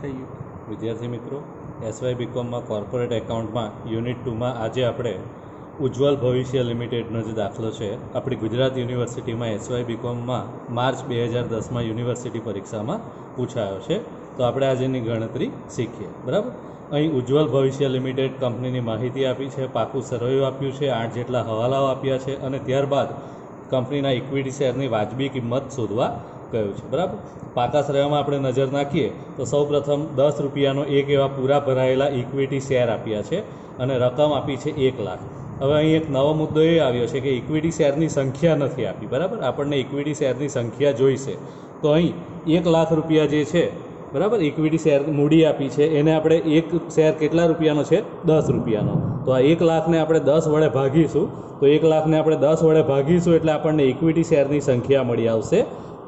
થઈ ગયું। વિદ્યાર્થી મિત્રો, એસવાય બીકોમમાં કોર્પોરેટ એકાઉન્ટમાં યુનિટ 2માં આજે આપણે ઉજ્જવલ ભવિષ્ય લિમિટેડનો જે દાખલો છે આપણી ગુજરાત યુનિવર્સિટીમાં એસવાય બીકોમમાં માર્ચ 2010માં યુનિવર્સિટી પરીક્ષામાં પૂછાયો છે। તો આપણે આજેની ગણતરી શીખીએ। બરાબર, અહીં ઉજ્જવલ ભવિષ્ય લિમિટેડ કંપનીની માહિતી આપી છે, પાકું સરવૈયું આપ્યું છે, 8 જેટલા હવાલાઓ આપ્યા છે અને ત્યારબાદ કંપનીના ઇક્વિટી શેરની વાજબી કિંમત શોધવા કહ્યું છે। બરાબર, પાકા સરવૈયામાં આપણે નજર નાખીએ તો સૌપ્રથમ 10 રૂપિયાનો એક એવા પૂરા ભરાયેલા ઇક્વિટી શેર આપ્યા છે અને રકમ આપી છે 1 લાખ। હવે અહીં એક નવો મુદ્દો એ આવ્યો છે કે ઇક્વિટી શેરની સંખ્યા નથી આપી। બરાબર, આપણને ઇક્વિટી શેરની સંખ્યા જોઈશે। તો અહીં 1 લાખ રૂપિયા જે છે, બરાબર, ઇક્વિટી શેર મૂડી આપી છે, એને આપણે એક શેર કેટલા રૂપિયાનો છે? 10 રૂપિયાનો। તો આ 1 લાખને આપણે 10 વડે ભાગીશું, તો 1 લાખને આપણે 10 વડે ભાગીશું એટલે આપણને ઇક્વિટી શેરની સંખ્યા મળી આવશે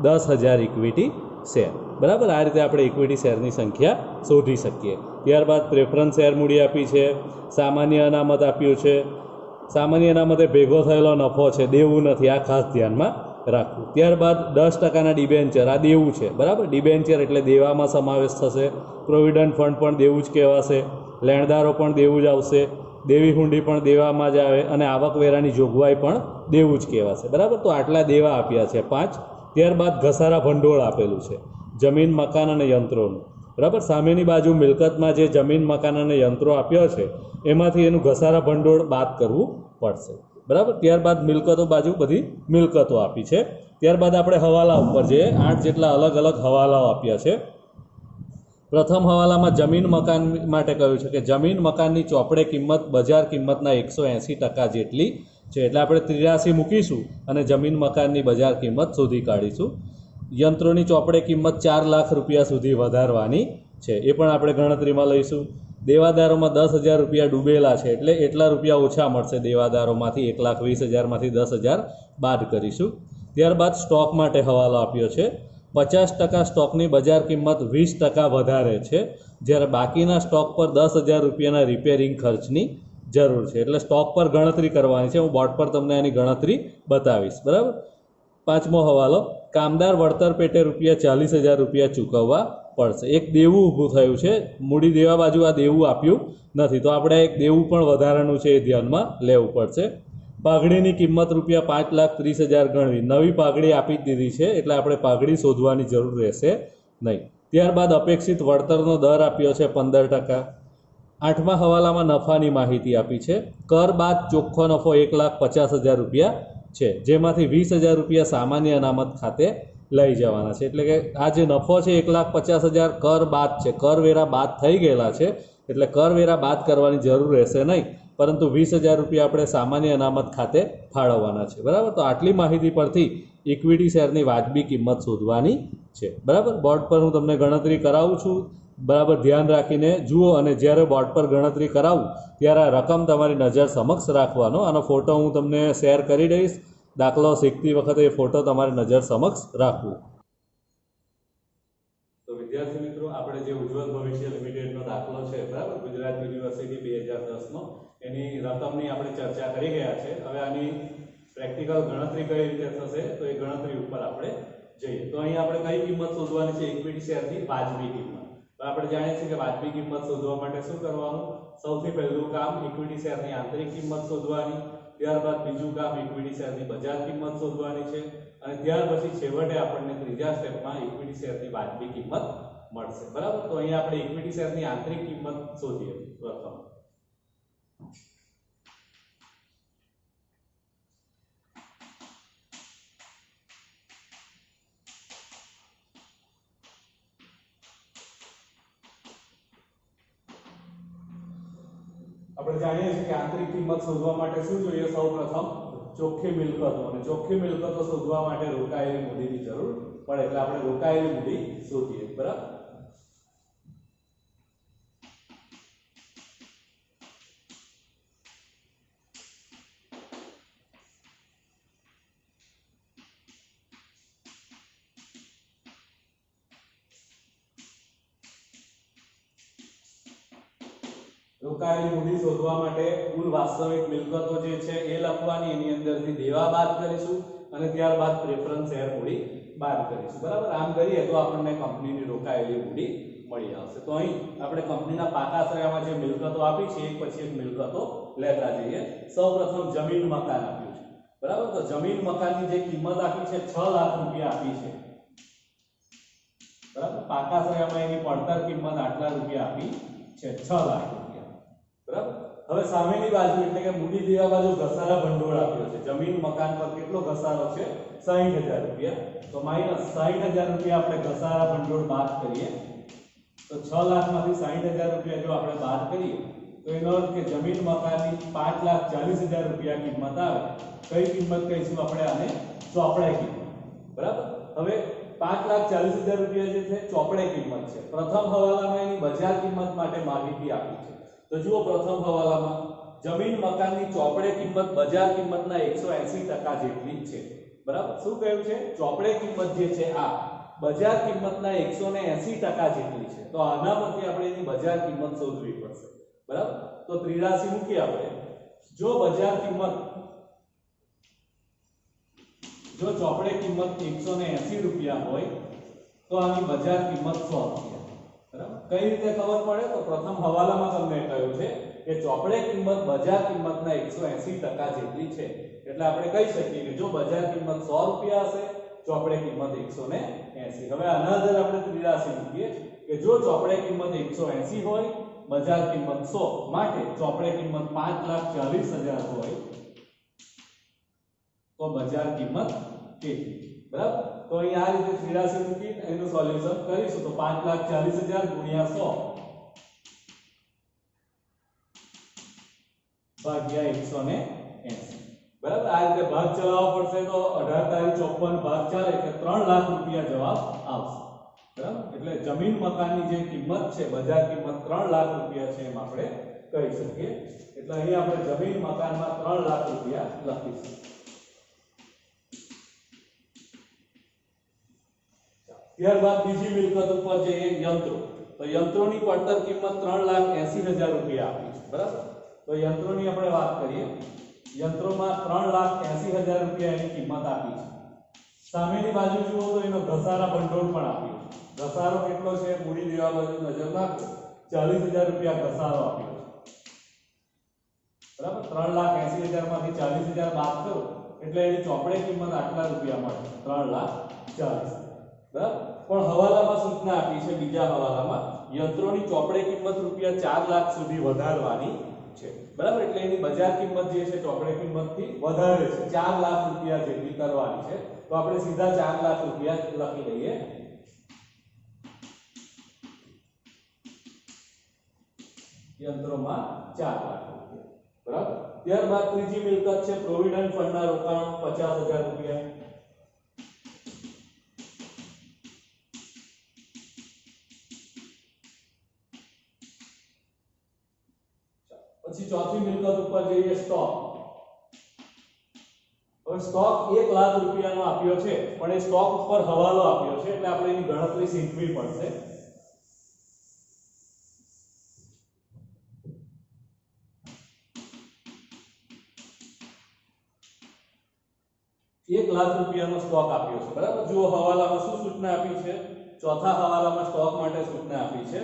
10,000 ઇક્વિટી શેર। બરાબર, આ રીતે આપણે ઇક્વિટી શેરની સંખ્યા શોધી શકીએ। ત્યારબાદ પ્રેફરન્સ શેર મૂડી આપી છે, સામાન્ય અનામત આપ્યું છે, સામાન્ય અનામતે ભેગો થયેલો નફો છે, દેવું નથી, આ ખાસ ધ્યાનમાં રાખવું। ત્યારબાદ 10% ડિબેન્ચર, આ દેવું છે। બરાબર, ડિબેન્ચર એટલે દેવામાં સમાવેશ થશે, પ્રોવિડન્ટ ફંડ પણ દેવું જ કહેવાશે, લેણદારો પણ દેવું જ આવશે, દેવી હુંડી પણ દેવામાં જ આવે અને આવકવેરાની જોગવાઈ પણ દેવું જ કહેવાશે। બરાબર, તો આટલા દેવા આપ્યા છે 5। ત્યારબાદ ઘસારા ભંડોળ આપેલું છે, જમીન મકાન અને યંત્રોનું। બરાબર, સામેની બાજુ મિલકતમાં જે જમીન મકાન અને યંત્રો આપ્યા છે એમાંથી એનું ઘસારા ભંડોળ બાદ કરવું પડશે। બરાબર, ત્યારબાદ મિલકતો બાજુ બધી મિલકતો આપી છે। ત્યારબાદ આપણે હવાલા ઉપર જે 8 જેટલા અલગ અલગ હવાલાઓ આપ્યા છે। પ્રથમ હવાલામાં જમીન મકાન માટે કહ્યું છે કે જમીન મકાનની ચોપડે કિંમત બજાર કિંમતના 180% જેટલી છે, એટલે આપણે 83 મૂકીશું અને જમીન મકાનની બજાર કિંમત શોધી કાઢીશું। યંત્રોની ચોપડે કિંમત 4 લાખ રૂપિયા સુધી વધારવાની છે, એ પણ આપણે ગણતરીમાં લઈશું। દેવાદારોમાં 10,000 રૂપિયા ડૂબેલા છે, એટલે એટલા રૂપિયા ઓછા મળશે દેવાદારોમાંથી, 1,20,000માંથી 10,000 બાદ કરીશું। ત્યારબાદ સ્ટોક માટે હવાલો આપ્યો છે, 50% સ્ટોકની બજાર કિંમત 20% વધારે છે, જ્યારે બાકીના સ્ટોક પર 10,000 રૂપિયાના રિપેરિંગ ખર્ચની જરૂર છે, એટલે સ્ટોક પર ગણતરી કરવાની છે। હું બોર્ડ પર તમને આની ગણતરી બતાવીશ। બરાબર, પાંચમો હવાલો, કામદાર વળતર પેટે ₹40,000 રૂપિયા ચૂકવવા પડશે। એક દેવું ઊભું થયું છે, મૂડી દેવા બાજુ આ દેવું આપ્યું નથી, તો આપણે એક દેવું પણ વધારાનું છે એ ધ્યાનમાં લેવું પડશે। પાઘડીની કિંમત ₹5,30,000 ગણવી, નવી પાઘડી આપી જ દીધી છે એટલે આપણે પાઘડી શોધવાની જરૂર રહેશે નહીં। ત્યારબાદ અપેક્ષિત વળતરનો દર આપ્યો છે 15%। આઠમા હવાલામાં નફાની માહિતી આપી છે, કર બાદ ચોખ્ખો નફો 1,50,000 રૂપિયા છે, જેમાંથી 20,000 રૂપિયા સામાન્ય અનામત ખાતે લઈ જવાના છે, એટલે કે આ જે નફો છે 1,50,000 કર બાદ છે, કરવેરા બાદ થઈ ગયેલા છે, એટલે કરવેરા બાદ કરવાની જરૂર રહેશે નહીં, પરંતુ 20,000 રૂપિયા આપણે સામાન્ય અનામત ખાતે ફાળવવાના છે। બરાબર, તો આટલી માહિતી પરથી ઇક્વિટી શેરની વાજબી કિંમત શોધવાની છે। બરાબર, બોર્ડ પર હું તમને ગણતરી કરાવું છું, બરાબર ધ્યાન રાખીને જુઓ, અને જ્યારે બોર્ડ પર ગણતરી કરાવું ત્યારે આ રકમ તમારી નજર સમક્ષ રાખવાનો। આનો ફોટો હું તમને શેર કરી દઈશ, દાખલો શીખતી વખતે એ ફોટો તમારી નજર સમક્ષ રાખવું। તો વિદ્યાર્થી મિત્રો, આપણે જે ઉજ્જવલ ભવિષ્ય લિમિટેડનો દાખલો છે, બરાબર, ગુજરાત યુનિવર્સિટી 2010નો, એની રકમની આપણે ચર્ચા કરી ગયા છે। હવે આની પ્રેક્ટિકલ ગણતરી કઈ રીતે થશે તો એ ગણતરી ઉપર આપણે જઈએ। તો અહીં આપણે કઈ કિંમત શોધવાની છે? ઇક્વિટી શેરની વાજબી કિંમત। તો આપણે જાણીએ છીએ કે વાજબી કિંમત શોધવા માટે શું કરવાનું? સૌથી પહેલું કામ ઇક્વિટી શેરની આંતરિક કિંમત શોધવાની, ત્યારબાદ બીજું કામ ઇક્વિટી શેરની બજાર કિંમત શોધવાની છે, અને ત્યાર પછી છેવટે આપણને ત્રીજા સ્ટેપમાં ઇક્વિટી શેરની વાજબી કિંમત મળશે। બરાબર, તો અહીંયા આપણે ઇક્વિટી શેરની આંતરિક કિંમત શોધીએ પ્રથમ। આપણે જાણીએ છીએ કે આંતરિક કિંમત શોધવા માટે શું જોઈએ? સૌપ્રથમ ચોખ્ખી મિલકતો, અને ચોખ્ખી મિલકતો શોધવા માટે રોકાયેલી મૂડીની જરૂર પડે, એટલે આપણે રોકાયેલી મૂડી શોધીએ। બરાબર, રોકાયેલી મૂડી શોધવા માટે કુલ વાસ્તવિક મિલકતો જે છે એ લખવાની, એની અંદરથી દેવા બાદ કરીશું અને ત્યારબાદ પ્રેફરન્સ શેર મૂડી બાદ કરીશું। બરાબર, આમ કરીએ તો આપણને કંપનીની રોકાયેલી મૂડી મળી આવશે. તો અહીં આપણે કંપનીના પાકા સરયામાં જે મિલકતો આપી છે એક પછી એક મિલકતો લેતા જઈએ. સૌપ્રથમ જમીન મકાન આપ્યું છે, બરાબર. તો જમીન મકાનની જે કિંમત આપી છે 6 લાખ રૂપિયા આપી છે, બરાબર. પાકા સરયામાં એની પડતર કિંમત આટલા રૂપિયા આપી છે 6 લાખ રૂપિયા, બરાબર. હવે સામેની બાજુ એટલે કે મૂડી દેવા બાજુ ઘસારા ભંડોળ આપ્યો છે. જમીન મકાન પર કેટલો ઘસારો છે? 60000 રૂપિયા. તો માઈનસ 60000 રૂપિયા આપણે ઘસારા ભંડોળ બાદ કરીએ તો 6 લાખમાંથી 60000 રૂપિયા જો આપણે બાદ કરીએ તો એનો અર્થ કે જમીન મકાનની 5,40,000 રૂપિયા કિંમત આવે. કઈ કિંમત કહીશું આપણે આને? ચોપડે કિંમત, બરાબર. હવે 5,40,000 રૂપિયા જે છે ચોપડે કિંમત છે. પ્રથમ હવાલામાં એની બજાર કિંમત માટે માહિતી આપી છે. તો જુઓ, પ્રથમ હવાલામાં જમીન મકાનની ચોપડે કિંમત બજાર કિંમતના 180% જેટલી છે, બરાબર. શું કહ્યું છે? ચોપડે કિંમત જે છે આ બજાર કિંમતના 180% જેટલી છે. તો આના પરથી આપણે એની બજાર કિંમત શોધવી પડશે, બરાબર. તો 83 મૂકી આપણે. જો બજાર કિંમત જો ચોપડે કિંમત 180 રૂપિયા હોય તો આની બજાર કિંમત 100 રૂપિયા, બરાબર. કઈ રીતે ખબર પડે? તો પ્રથમ હવાલામાં તમને કહ્યું છે કે ચોપડે કિંમત બજાર કિંમતના 180% જેટલી છે. એટલે આપણે કહી શકીએ કે જો બજાર કિંમત 100 રૂપિયા હશે, ચોપડે કિંમત 180. હવે આના આધારે આપણે 83 મૂકીએ કે જો ચોપડે કિંમત 180 હોય, બજાર કિંમત 100, માટે ચોપડે કિંમત 5,40,000 હોય તો બજાર કિંમત કેટલી, બરાબર. તો અહીં આ રીતે 83 મૂકી એનું સોલ્યુશન કરીશું તો 5,40,000 ગુણ્યા 100 ભાગ્યા 180, બરાબર. આ રીતે ભાગ ચલાવવો પડશે તો 18,54 ભાગ ચાલે એટલે 3 લાખ રૂપિયા જવાબ આવશે, બરાબર. એટલે જમીન મકાનની જે કિંમત છે બજાર કિંમત 3 લાખ રૂપિયા છે એમ આપણે કહી શકીએ. એટલે અહીં આપણે જમીન મકાનમાં 3 લાખ રૂપિયા લખીશું. ત્યારબાદ બીજી મિલકત ઉપર જે યંત્રો, તો યંત્રોની પડતર કિંમત 3,80,000 રૂપિયા આપી છે, બરાબર. તો યંત્રોની આપણે વાત કરીએ. યંત્રોમાં 3,80,000 રૂપિયા એની કિંમત આપી છે. સામેની બાજુ જુઓ તો એનો ઘસારા ભંડોળ પણ આપ્યો છે. ઘસારો કેટલો છે? મૂડી દેવા બાજુ નજર નાખો, 40,000 રૂપિયા ઘસારો આપ્યો છે, બરાબર. 3,80,000 માંથી 40,000 બાદ કરો એટલે એની ચોપડે કિંમત આટલા રૂપિયા મળે, 3,40,000, બરાબર. પણ હવાલામાં સૂચના આપી છે બીજા હવાલામાં યંત્રોની ચોપડે કિંમત રૂપિયા 4 લાખ સુધી વધારવાની છે, બરાબર. એટલે એની બજાર કિંમત જે છે ચોપડે કિંમતથી વધારે છે, 4 લાખ રૂપિયા જેટલી કરવાની છે. તો આપણે સીધા 4 લાખ રૂપિયા લખી લઈએ. યંત્રોમાં 4 લાખ રૂપિયા, બરાબર. ત્યારબાદ ત્રીજી મિલકત છે પ્રોવિડન્ટ ફંડના રોકાણ 50,000 રૂપિયા. પછી ચોથી મિલકત ઉપર જઈએ, સ્ટોક. હવે સ્ટોક 1 લાખ રૂપિયાનો આપ્યો છે પણ એ સ્ટોક ઉપર હવાલો આપ્યો છે એટલે આપણે એની ગણતરી શીખવી પડશે. ₹1 લાખ રૂપિયાનો સ્ટોક આપ્યો છે, બરાબર. જુઓ હવાલામાં શું સૂચના આપી છે? ચોથા હવાલામાં સ્ટોક માટે સૂચના આપી છે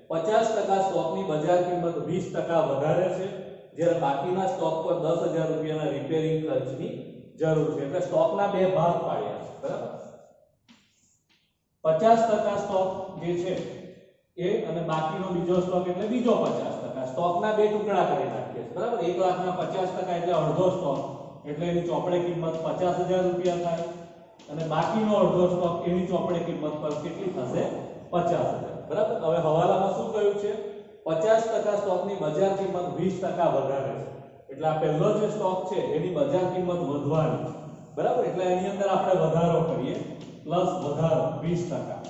50% સ્ટોકની બજાર કિંમત 20% વધારે છે, જ્યારે બાકીના સ્ટોક પર 10,000 રૂપિયાના રિપેરિંગ ખર્ચની જરૂર છે. એટલે સ્ટોકના બે ભાગ પાડ્યા છે, બરાબર. 50% સ્ટોક જે છે એ અને બાકીનો બીજો સ્ટોક એટલે બીજો 50%. સ્ટોકના બે ટુકડા કરી નાખીએ છે, બરાબર. 1 લાખના 50% એટલે અડધો સ્ટોક એટલે એની ચોપડે કિંમત 50,000 રૂપિયા થાય અને બાકીનો અડધો સ્ટોક એની ચોપડે કિંમત પર કેટલી થશે? 50,000, બરાબર. હવે હવાલામાં શું કહ્યું છે? 50% સ્ટોકની બજાર કિંમત 20% વધારે છે એટલે આ પહેલો જે સ્ટોક છે એની બજાર કિંમત વધવાની, બરાબર. એટલે એની અંદર આપણે વધારો કરીએ, પ્લસ વધારો 20%.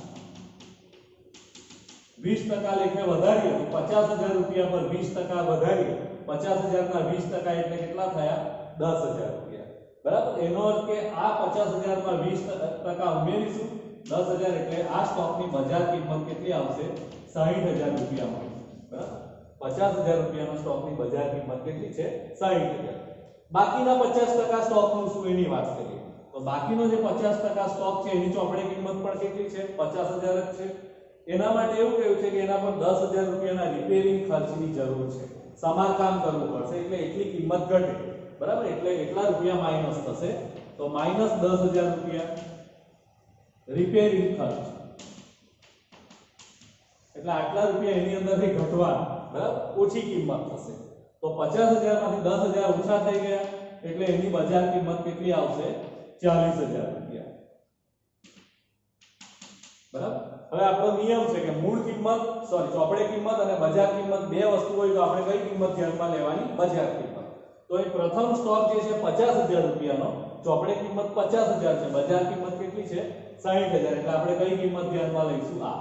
20% લેખે વધારીએ તો 50,000 રૂપિયા પર 20% વધારીએ, 50,000 ના 20% એટલે કેટલા થયા? 10,000 રૂપિયા, બરાબર. એનો અર્થ કે આ 50,000 માં 20% ઉમેરીશું, 10,000 એટલે આ સ્ટોકની બજાર કિંમત કેટલી આવશે? 60,000 રૂપિયા મળશે, બરાબર. 50,000 રૂપિયાનો સ્ટોકની બજાર કિંમત કેટલી છે? 60,000. બાકીના 50% સ્ટોકનું શું એની વાત કરીએ તો બાકીનો જે 50% સ્ટોક છે એની ચોપડે કિંમત પણ કેટલી છે? 50,000 જ છે. એના માટે એવું કહ્યું છે કે એના પર 10,000 રૂપિયાના રિપેરિંગ ખર્ચની જરૂર છે, સમારકામ કરવું પડશે, એટલે એટલી કિંમત ઘટે, બરાબર, એટલે એટલા રૂપિયા માઈનસ થશે, તો માઈનસ 10,000 રૂપિયા રિપેરિંગ ખર્ચ, એટલે આટલા રૂપિયા એની અંદરથી ઘટવાના, બરાબર, ઓછી કિંમત થશે, તો 50,000 માંથી 10,000 ઓછા થઈ ગયા, એટલે એની બજાર કિંમત કેટલી આવશે? 40,000 રૂપિયા, બરાબર। હવે આપણો નિયમ છે કે મૂળ કિંમત ચોપડે કિંમત અને બજાર કિંમત બે વસ્તુ હોય તો આપણે કઈ કિંમત ધ્યાનમાં લેવાની? બજાર કિંમત। તો એ પ્રથમ સ્ટોક જે છે 50,000 રૂપિયાનો, ચોપડે કિંમત 50,000 છે, બજાર કિંમત કેટલી છે? 60,000, એટલે આપણે કઈ કિંમત ધ્યાનમાં લઈશું? આ,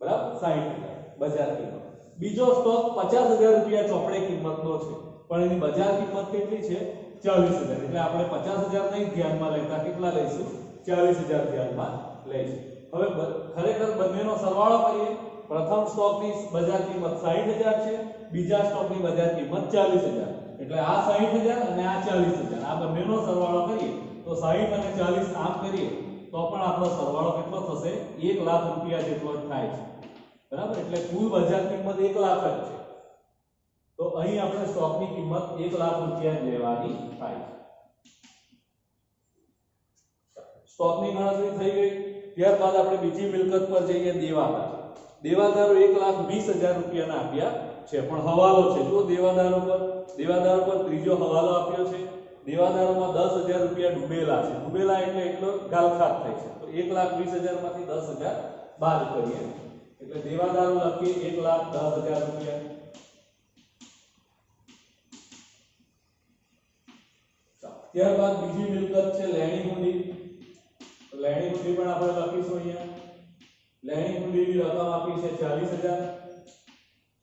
બરાબર, 60,000 બજાર કિંમત। બીજો સ્ટોક 50,000 રૂપિયા ચોપડે કિંમતનો છે, પણ એની બજાર કિંમત કેટલી છે? 40,000, એટલે આપણે 50,000 નહીં ધ્યાનમાં લેતા, કેટલા લઈશું? 40,000 ધ્યાનમાં લઈશું। હવે ખરેખર બંનેનો સરવાળો કરીએ, પ્રથમ સ્ટોકની બજાર કિંમત 60,000 છે, બીજા સ્ટોકની બજાર કિંમત 40,000, એટલે આ 60,000 અને આ 40,000, આ બંનેનો સરવાળો કરીએ તો 60 અને 40 આમ કરીએ તો પણ આપણો સરવાળો કેટલો થશે? 1 લાખ રૂપિયા જેટલો થાય છે, બરાબર, એટલે કુલ બજાર કિંમત 1 લાખ જ છે, તો અહીં આપણે સ્ટોકની કિંમત 1 લાખ રૂપિયા લેવાની થાય છે। સ્ટોકની ગણતરી થઈ ગઈ। ત્યારબાદ આપણે બીજી મિલકત પર જઈએ, દેવાદાર। દેવાદારો 1,20,000 રૂપિયાના આપ્યા છે, પણ હવાલો છે, જો દેવાદારો પર ત્રીજો હવાલો આપ્યો છે, દેવાદારોમાં 10,000 રૂપિયા ડૂબેલા છે, ડૂબેલા એટલે એટલો ગાલખાત થાય છે, તો 1,20,000 માંથી 10,000 બાદ કરીએ, એટલે દેવાદારો લખીએ 1,10,000 રૂપિયા। ત્યારબાદ બીજી મિલકત છે લેણી હુંડી, લેણી હુંડી પણ આપણે લખીશું અહીંયા, લેણી હુંડીની રકમ આપી છે 40,000,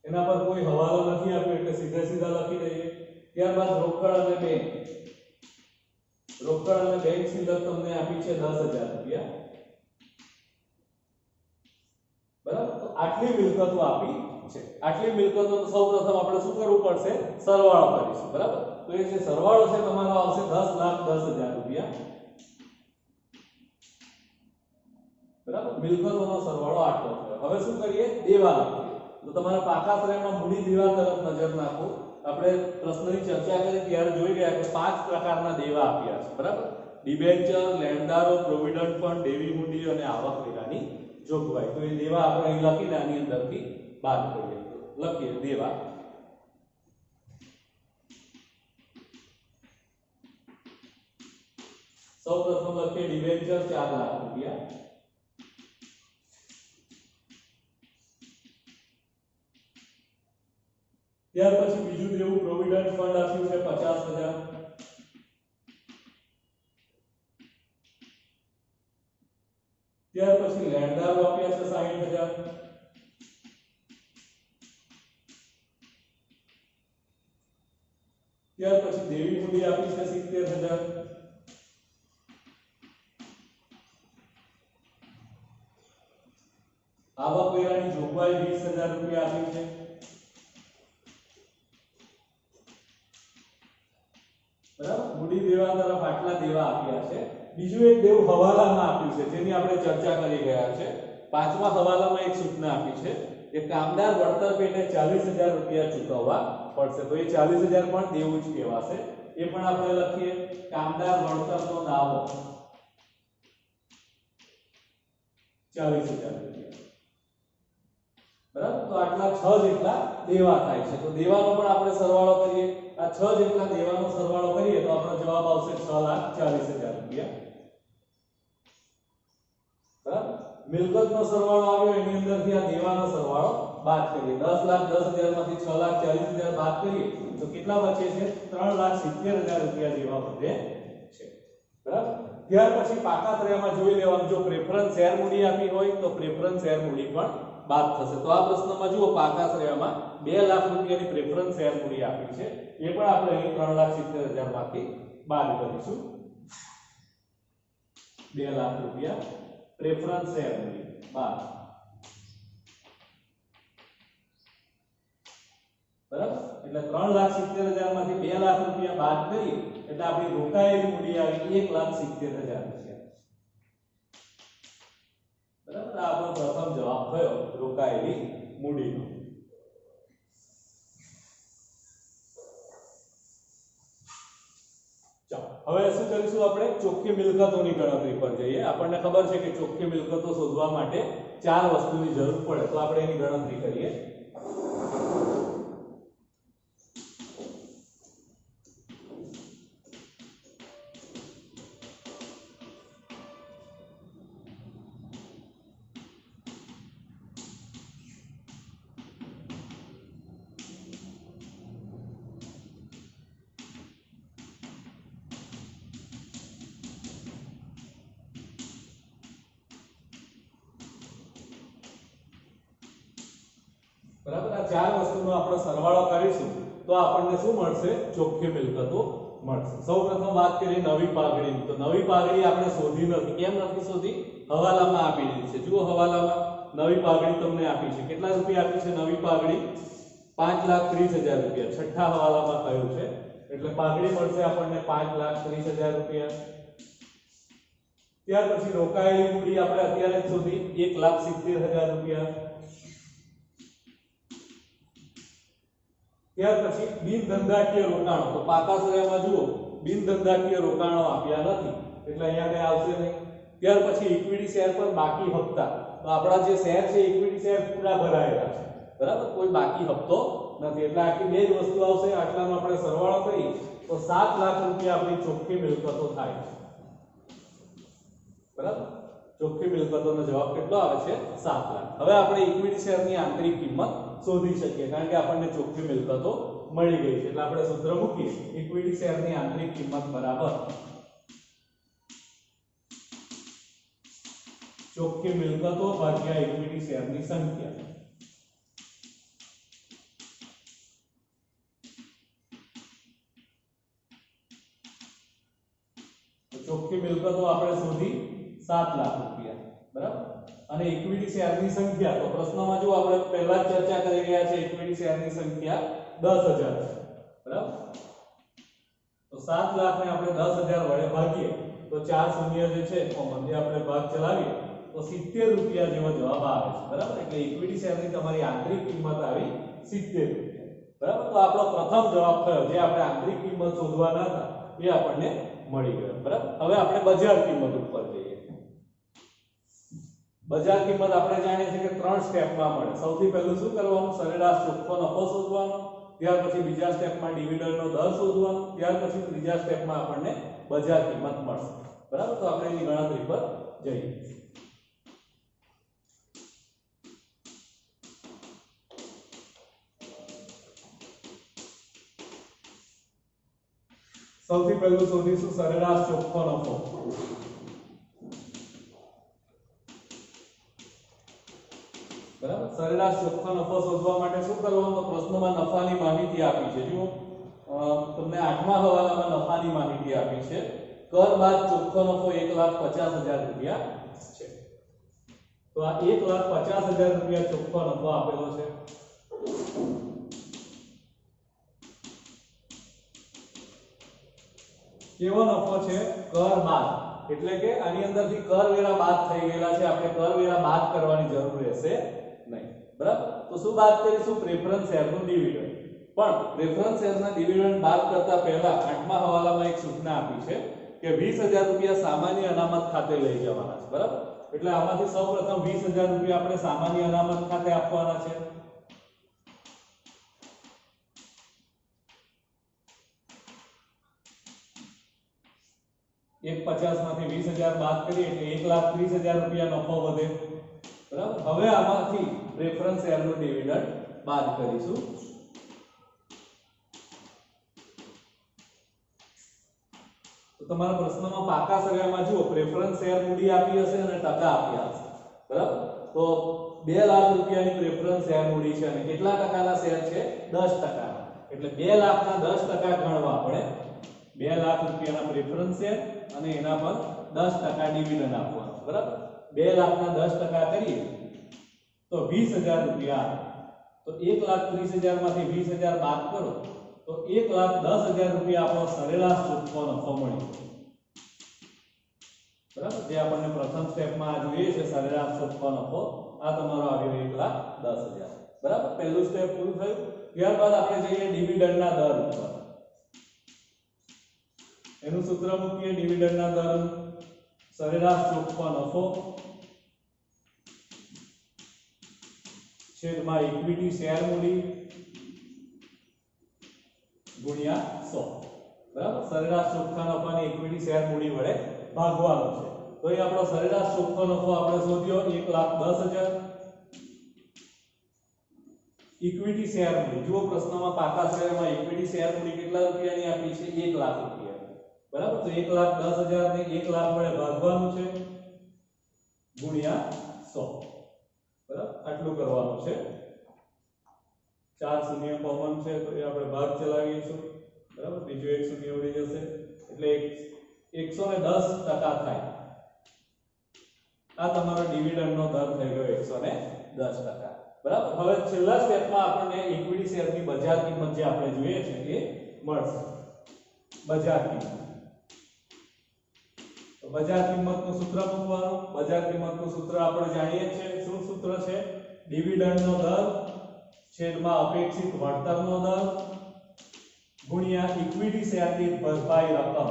એના પર કોઈ હવાલો નથી આપ્યો એટલે સીધા લખી દઈએ। ત્યારબાદ રોકડ અને બેંક, રોકડ અને બેંક સિલક તમને આપી છે 10,000 રૂપિયા, બરાબર, તો આટલી મિલકતો આપી છે। આટલી મિલકતો સૌપ્રથમ આપણે શું કરવું પડશે? સરવાળો કરીશું, બરાબર, તો એ જે સરવાળો છે તમારો આવશે 10,10,000 રૂપિયા, બરાબર, મિલકતોનો સરવાળો આટલો થયો। હવે શું કરીએ? દેવા લખીએ, તો તમારે પાકા શ્રેણીમાં મૂડી દેવા તરફ નજર નાખો। આપણે પ્રશ્નની ચર્ચા કરી ત્યારે જોઈ ગયા કે 5 પ્રકારના દેવા આપ્યા છે, બરાબર, ડિબેન્ચર, લેણદારો, પ્રોવિડન્ટ ફંડ, દેવી હુંડી અને આવકવેરાની જોગવાઈ। તો એ દેવા આપણે અહીં લખીને આની અંદરથી બાદ કરીએ, લખીએ દેવા। સૌપ્રથમ લખીએ ડિબેન્ચર 4 લાખ રૂપિયા, ત્યાર પછી બીજું દેવું પ્રોવિડન્ટ ફંડ આપ્યું છે 50,000, ત્યાર પછી લેણદારો આપ્યા છે 60,000, ત્યાર પછી દેવી હુંડી આપી છે 70,000, આવકવેરાની જોગવાઈ 20,000 રૂપિયા આપી છે, બરાબર, મૂડી દેવા તરફ આટલા દેવા આપ્યા છે। બીજું એક દેવું હવાલામાં આપ્યું છે, જેની આપણે ચર્ચા કરી ગયા છે। પાંચમા હવાલામાં એક સૂચના આપી છે કે કામદાર વળતર પેટે 40,000 રૂપિયા ચૂકવવા પડશે, તો એ 40,000 પણ દેવું જ કહેવાશે, એ પણ આપણે લખીએ કામદાર વળતરનો દાવો 40,000 રૂપિયા, બરાબર, તો આટલા 6 જેટલા દેવા થાય છે। તો દેવાનો પણ આપણે સરવાળો કરીએ, આ 6 જેટલા દેવાનો સરવાળો કરીએ તો આપણો જવાબ આવશે 6,40,000 રૂપિયા, બરાબર। મિલકતનો સરવાળો આવ્યો, એની અંદરથી આ દેવાનો સરવાળો બાદ કરીએ, 10,10,000 માંથી 6,40,000 બાદ કરીએ તો કેટલા બચે છે? 3,70,000 રૂપિયા જેવા વધે છે, બરાબર। ત્યાર પછી પાકા શ્રેણીમાં જોઈ લેવાનું, જો પ્રેફરન્સ શેર મૂડી આપી હોય તો પ્રેફરન્સ શેર મૂડી પણ બાદ થશે। તો આ પ્રશ્નમાં જુઓ પાકા શ્રેણીમાં 2 લાખ રૂપિયાની પ્રેફરન્સ શેર મૂડી આપી છે, એ પણ આપણે અહીં 3,70,000 માંથી બાદ કરીશું, 2 લાખ રૂપિયા પ્રેફરન્સ શેર મૂડી બાદ, બરાબર, એટલે 3,70,000 માંથી 2 લાખ રૂપિયા બાદ કરીએ એટલે આપણી રોકાયેલી મૂડી આવી 1,70,000 રૂપિયા, બરાબર, આ આપણો પ્રથમ જવાબ થયો। રોકાયેલી મૂડીનો. ચાલો હવે શું કરીશું આપણે ચોખ્ખી મિલકતોની ગણતરી પર જઈએ. આપણને ખબર છે કે ચોખ્ખી મિલકતો શોધવા માટે 4 વસ્તુની જરૂર પડે, તો આપણે એની ગણતરી કરીએ. બરાબર, આ 4 વસ્તુનો આપણે સરવાળો કરીશું તો આપણને શું મળશે? ચોખ્ખી મિલકતો મળશે. સૌપ્રથમ વાત કરીએ નવી પાઘડીની. તો નવી પાઘડી આપણે શોધી નથી. કેમ નથી શોધી? હવાલામાં આપી દીધી છે. જુઓ, હવાલામાં નવી પાઘડી તમને આપી છે. કેટલા રૂપિયા આપી છે નવી પાઘડી? 5,30,000 રૂપિયા. છઠ્ઠા હવાલામાં કહ્યું છે, એટલે પાઘડી મળશે આપણને 5,30,000 રૂપિયા. ત્યાર પછી રોકાયેલી મૂડી આપણે અત્યારે જ શોધી 1,70,000 રૂપિયા. ત્યાર પછી બિન ધંધાકીય રોકાણો. તો પાકા સૂર્યમાં જુઓ બિન ધંધાકીય રોકાણો આપ્યા નથી, એટલે અહીંયા કઈ આવશે નહીં. ત્યાર પછી ઇક્વિટી શેર પર બાકી હપ્તા. તો આપણા જે શેર છે ઇક્વિટી શેર પૂરા ભરાયેલા છે, બરાબર, કોઈ બાકી હપ્તો નથી, એટલે આખી બે જ વસ્તુ આવશે. આટલાનો આપણે સરવાળો કરીએ તો 7 લાખ રૂપિયા આપણી ચોખ્ખી મિલકતો થાય છે. બરાબર, ચોખ્ખી મિલકતોનો જવાબ કેટલો આવે છે? 7 લાખ. હવે આપણે ઇક્વિટી શેરની આંતરિક કિંમત શોધી શકીએ, કારણ કે આપણને ચોખ્ખી મિલકતો મળી ગઈ છે. એટલે આપણે સૂત્ર મૂકીએ ઇક્વિટી શેરની આંતરિક કિંમત બરાબર ચોખ્ખી મિલકતો ભાગ્યા ઇક્વિટી શેરની સંખ્યા. તો ચોખ્ખી મિલકતો આપણે શોધી 7 લાખ રૂપિયા, બરાબર, અને ઇક્વિટી શેરની સંખ્યા તો પ્રશ્નમાં જો આપણે પહેલા જ ચર્ચા કરી રહ્યા છે, ઇક્વિટી શેરની સંખ્યા 10,000 છે, બરાબર. તો 7 લાખને આપણે 10,000 વડે ભાગીએ તો 4 શૂન્ય જે છે કોમન, જે આપણે ભાગ ચલાવીએ તો 70 રૂપિયા જેવો જવાબ આવે છે, બરાબર. એટલે ઇક્વિટી શેરની તમારી આંતરિક કિંમત આવી 70 રૂપિયા, બરાબર. તો આપણો પ્રથમ જવાબ થયો, જે આપણે આંતરિક કિંમત શોધવાના હતા એ આપણને મળી ગયો, બરાબર. હવે આપણે બજાર કિંમત ઉપર જઈએ. બજાર કિંમત આપણે જાણીએ છીએ કે 3 સ્ટેપમાં મળે. સૌથી પહેલું શું કરવાનું? સરેરાશ ચોખ્ખો નફો શોધવાનો. ત્યાર પછી બીજા સ્ટેપમાં ડિવિડન્ડનો દર શોધવાનો. ત્યાર પછી ત્રીજા સ્ટેપમાં આપણને બજાર કિંમત મળશે, બરાબર. તો આપણે એની ગણતરી પર જઈએ. સૌથી પહેલું શોધીશું સરેરાશ ચોખ્ખો નફો. બરાબર, સરેરાશ ચોખ્ખો નફો શોધવા માટે શું કરવાનું? તો પ્રશ્નમાં નફાની માહિતી આપી છે. જુઓ, તમને 8મા હવાલામાં નફાની માહિતી આપી છે. કર બાદ ચોખ્ખો નફો 1,50,000 રૂપિયા છે. તો આ 1,50,000 રૂપિયા ચોખ્ખો નફો આપેલો છે. કેવો નફો છે? કર બાદ, એટલે કે આની અંદરથી કરવેરા બાદ થઈ ગયેલા છે. આપણે કરવેરા બાદ કરવાની જરૂર રહેશે નહીં, બરાબર. તો શું બાદ કરીશું? પ્રેફરન્સ શેરનું ડિવિડન્ડ. પણ પ્રેફરન્સ શેરના ડિવિડન્ડ બાદ કરતા પહેલા 8મા હવાલામાં એક સૂચના આપી છે કે 20,000 રૂપિયા સામાન્ય અનામત ખાતે લઈ જવાના છે, બરાબર. એટલે આમાંથી સૌપ્રથમ 20,000 રૂપિયા આપણે સામાન્ય અનામત ખાતે આપવાના છે. એક 50 માંથી 20,000 બાદ કરીએ એટલે 1,30,000 રૂપિયા નફો વધે, બરાબર. હવે આમાંથી પ્રેફરન્સ શેરનું ડિવિડન્ડ બાદ કરીશું. તો તમારા પ્રશ્નમાં પાકા સરવાળામાં જુઓ પ્રેફરન્સ શેર મૂડી આપી હશે અને ટકા આપ્યા હશે, બરાબર. તો 2 લાખ રૂપિયાની પ્રેફરન્સ શેર મૂડી છે અને કેટલા ટકાના શેર છે? 10%. એટલે 2 લાખના 10% ગણવા આપણે 2 લાખ રૂપિયાના પ્રેફરન્સ શેર અને એના પર 10% ડિવિડન્ડ આપવાનું, બરાબર. 2 લાખના 10% કરીએ તો 20,000 રૂપિયા. તો 1,30,000 માંથી 20,000 બાદ કરો તો 1,10,000 રૂપિયા આપણો સરેરાશ ચોખ્ખો નફો મળ્યો, બરાબર. જે આપણને પ્રથમ સ્ટેપમાં જોઈએ છે સરેરાશ ચોખ્ખો નફો, આ તમારો આવ્યો 1,10,000. 10,000. બરાબર, પહેલું સ્ટેપ પૂરું થયું. ત્યારબાદ આપણે જઈએ ડિવિડન્ડના દર ઉપર. એનું સૂત્ર મૂકીએ. ડિવિડન્ડના દર સરેરાશ ચોખ્ખો નફો છેદમાં ઇક્વિટી શેર મૂડી ગુણ્યા 100. બરાબર, સરેરાશ ચોખ્ખા નફાને ઇક્વિટી શેર મૂડી વડે ભાગવાનું છે. તો એ આપણો સરેરાશ ચોખ્ખો નફો આપણે શોધ્યો 1,10,000. ઇક્વિટી શેર મૂડી, જુઓ પ્રશ્નમાં પાકા શેરમાં ઇક્વિટી શેર મૂડી કેટલા રૂપિયાની આપી છે? 1 લાખ રૂપિયા. બરાબર, તો 1,10,000 ને 1 લાખ વડે ભાગવાનું છે ગુણ્યા 100. બરાબર, આટલું કરવાનું છે. 4 શૂન્ય કોમન છે તો એ આપણે ભાગ ચલાવીશું. બરાબર, બીજું એક શૂન્ય ઉડી જશે એટલે 110% થાય. આ તમારો ડિવિડન્ડનો દર થઈ ગયો 110%. બરાબર, હવે છેલ્લા સ્ટેપમાં આપણને ઇક્વિટી શેરની બજાર કિંમત જે આપણે જોઈએ છે એ મળશે. બજાર કિંમત, તો બજાર કિંમતનું સૂત્ર મૂકવાનું. બજાર કિંમતનું સૂત્ર આપણે જાણીએ છીએ. શું સૂત્ર છે? ડિવિડન્ડનો દર છેદમાં અપેક્ષિત વળતરનો દર ગુણ્યા ઇક્વિટી શેરની ભરપાઈ રકમ.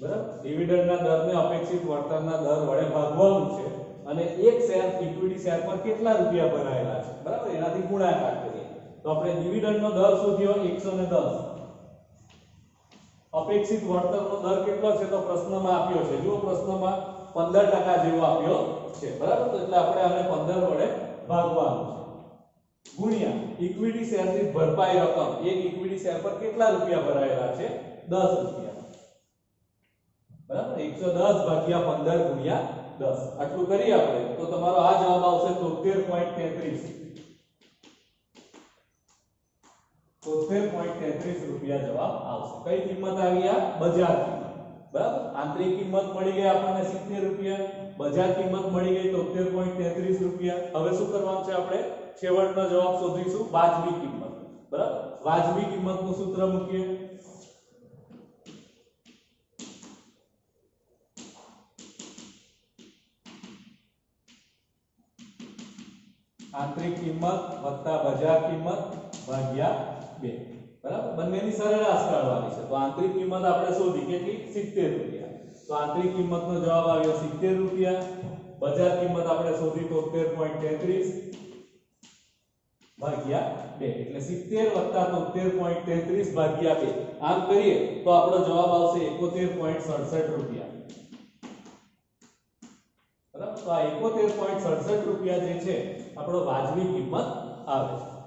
બરાબર, ડિવિડન્ડના દરને અપેક્ષિત વળતરના દર વડે ભાગવાનું છે અને એક શેર ઇક્વિટી શેર પર કેટલા રૂપિયા ભરાયેલા છે, બરાબર, એનાથી ગુણાકાર કરીએ. તો આપણે ડિવિડન્ડનો દર શોધ્યો 110. અપેક્ષિત વળતરનો દર કેટલો છે? તો પ્રશ્નમાં આપ્યો છે. જુઓ પ્રશ્નમાં 15% જેવો આપ્યો છે. બરાબર, તો એટલે આપણે આને 15 વડે ભાગવાનું છે ગુણ્યા ઇક્વિટી શેરની ભરપાઈ રકમ. એક ઇક્વિટી શેર પર કેટલા રૂપિયા ભરાયેલા છે? 10 રૂપિયા. બરાબર, 110 ભાગ્યા 15 ગુણ્યા 10. આટલું કરીએ આપણે તો તમારો આ જવાબ આવશે 73.33. 73.33 રૂપિયા જવાબ આવશે. કઈ કિંમત આવી? આ બજાર કિંમત. બરાબર, આંતરિક કિંમત મળી ગઈ આપણને 70 રૂપિયા, બજાર કિંમત મળી ગઈ 73.33 રૂપિયા. હવે શું કરવાનું છે? આપણે છેવટનો જવાબ શોધીશું, વાજબી કિંમત. બરાબર, વાજબી કિંમતનું સૂત્ર મૂકીએ. આંતરિક કિંમત વત્તા બજાર કિંમત ભાગ્યા 2. બરાબર, બંનેની સરેરાશ કાઢવાની છે. તો આંતરિક કિંમત આપણે શોધી કેટલી? 70 રૂપિયા. તો આંતરિક કિંમતનો જવાબ આવ્યો 70 રૂપિયા. બજાર કિંમત આપણે શોધી 73.33 ભાગ્યા 2 એટલે 70 વત્તા 73.33 ભાગ્યા 2. આમ કરીએ તો આપણો જવાબ આવશે 71.67 રૂપિયા. બરાબર, તો આ 71.67 રૂપિયા જે છે આપણો વાજબી કિંમત આવે છે.